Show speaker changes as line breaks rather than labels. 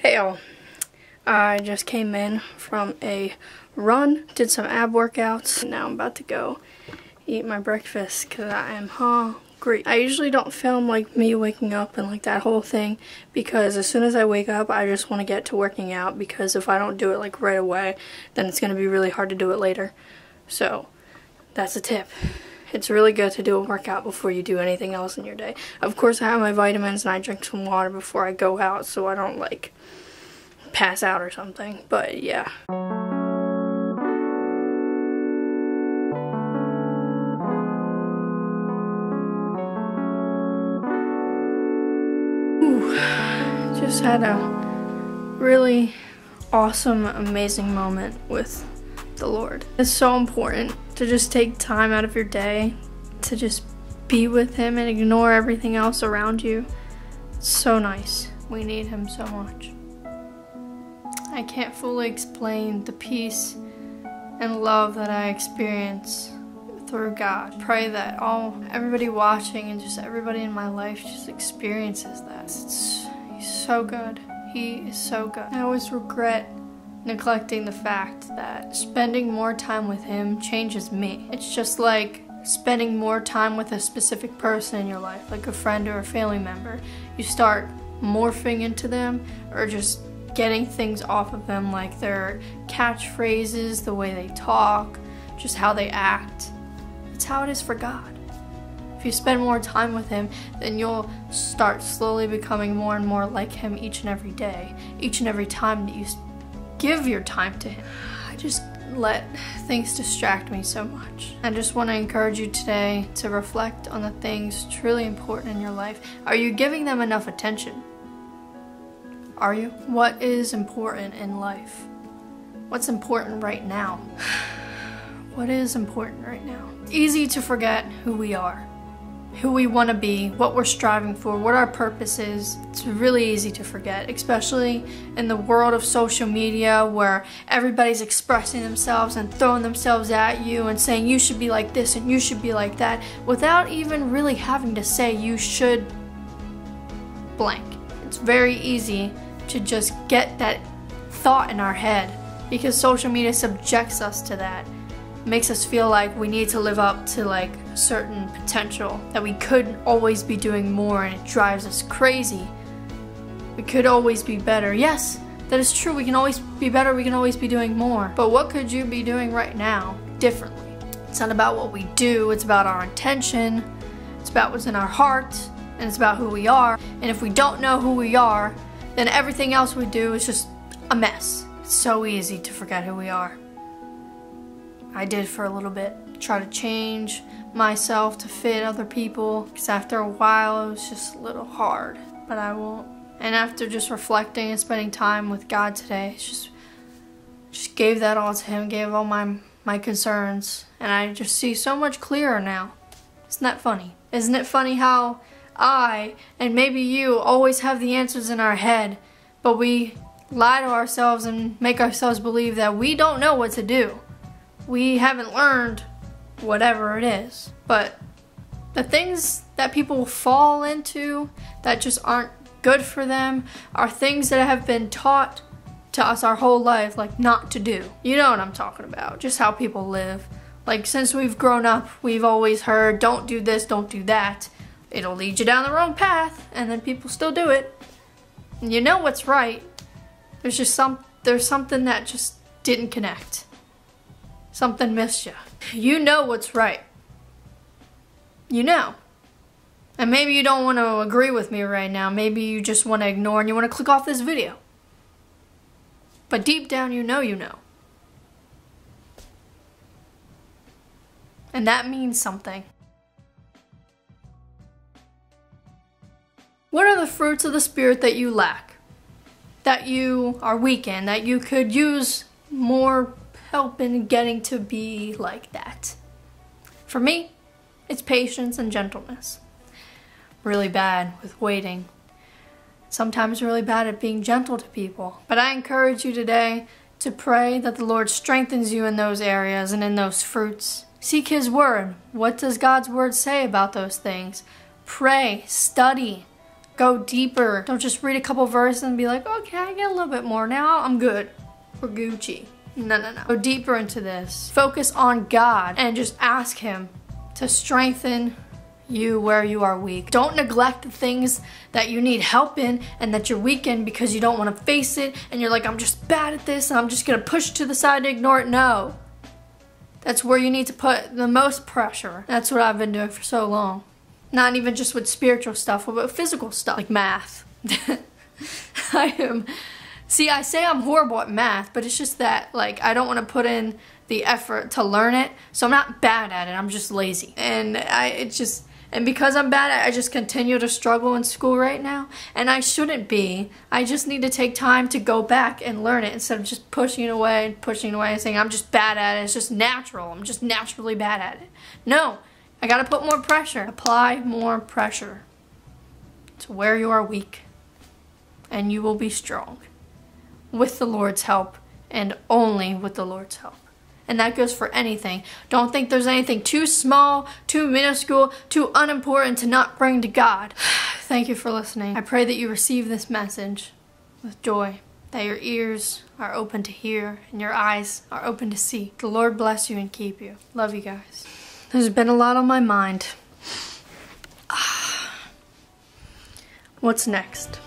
Hey all, I just came in from a run, did some ab workouts, and now I'm about to go eat my breakfast because I am hungry. I usually don't film like me waking up and like that whole thing because as soon as I wake up I just want to get to working out, because if I don't do it like right away then it's going to be really hard to do it later. So that's a tip. It's really good to do a workout before you do anything else in your day. Of course I have my vitamins and I drink some water before I go out so I don't like pass out or something, but yeah. Just had a really awesome, amazing moment with the Lord. It's so important to just take time out of your day to just be with Him and ignore everything else around you. It's so nice. We need Him so much. I can't fully explain the peace and love that I experience through God. Pray that everybody watching and just everybody in my life just experiences that. He's so good. He is so good. I always regret neglecting the fact that spending more time with Him changes me. It's just like spending more time with a specific person in your life, like a friend or a family member. You start morphing into them or just getting things off of them, like their catchphrases, the way they talk, just how they act. It's how it is for God. If you spend more time with Him, then you'll start slowly becoming more and more like Him each and every day, each and every time that you give your time to Him. I just let things distract me so much. I just want to encourage you today to reflect on the things truly important in your life. Are you giving them enough attention? Are you? What is important in life? What's important right now? What is important right now? It's easy to forget who we are, who we want to be, what we're striving for, what our purpose is. It's really easy to forget, especially in the world of social media where everybody's expressing themselves and throwing themselves at you and saying you should be like this and you should be like that without even really having to say you should blank. It's very easy to just get that thought in our head because social media subjects us to that. It makes us feel like we need to live up to like a certain potential, that we could always be doing more, and it drives us crazy. We could always be better. Yes, that is true. We can always be better. We can always be doing more. But what could you be doing right now differently? It's not about what we do. It's about our intention. It's about what's in our heart. And it's about who we are. And if we don't know who we are, then everything else we do is just a mess. It's so easy to forget who we are. I did for a little bit. Try to change myself to fit other people, because after a while it was just a little hard, but I won't. And after just reflecting and spending time with God today, just gave that all to Him, gave all my concerns, and I just see so much clearer now. Isn't that funny? Isn't it funny how I, and maybe you, always have the answers in our head, but we lie to ourselves and make ourselves believe that we don't know what to do. We haven't learned whatever it is. But the things that people fall into that just aren't good for them are things that have been taught to us our whole life, like not to do. You know what I'm talking about, just how people live. Like since we've grown up, we've always heard, don't do this, don't do that. It'll lead you down the wrong path, and then people still do it. And you know what's right. There's something that just didn't connect. Something missed you. You know what's right. You know. And maybe you don't want to agree with me right now. Maybe you just want to ignore and you want to click off this video. But deep down you know you know. And that means something. What are the fruits of the Spirit that you lack? That you are weak in? That you could use more help in getting to be like that? For me, it's patience and gentleness. Really bad with waiting. Sometimes really bad at being gentle to people. But I encourage you today to pray that the Lord strengthens you in those areas and in those fruits. Seek His Word. What does God's Word say about those things? Pray, study, Go deeper. Don't just read a couple verses and be like, okay, I get a little bit more. Now I'm good. We're Gucci. No, no, no. Go deeper into this. Focus on God and just ask Him to strengthen you where you are weak. Don't neglect the things that you need help in and that you're weak in because you don't want to face it and you're like, I'm just bad at this and I'm just gonna push to the side and ignore it. No. That's where you need to put the most pressure. That's what I've been doing for so long. Not even just with spiritual stuff, but physical stuff, like math. I say I'm horrible at math, but it's just that, like, I don't want to put in the effort to learn it, so I'm not bad at it, I'm just lazy. And because I'm bad at it, I just continue to struggle in school right now, and I shouldn't be. I just need to take time to go back and learn it instead of just pushing it away and saying I'm just bad at it, it's just natural, I'm just naturally bad at it. No, I gotta put more pressure. Apply more pressure to where you are weak, and you will be strong. With the Lord's help, and only with the Lord's help. And that goes for anything. Don't think there's anything too small, too minuscule, too unimportant to not bring to God. Thank you for listening. I pray that you receive this message with joy, that your ears are open to hear and your eyes are open to see. The Lord bless you and keep you. Love you guys. There's been a lot on my mind. What's next?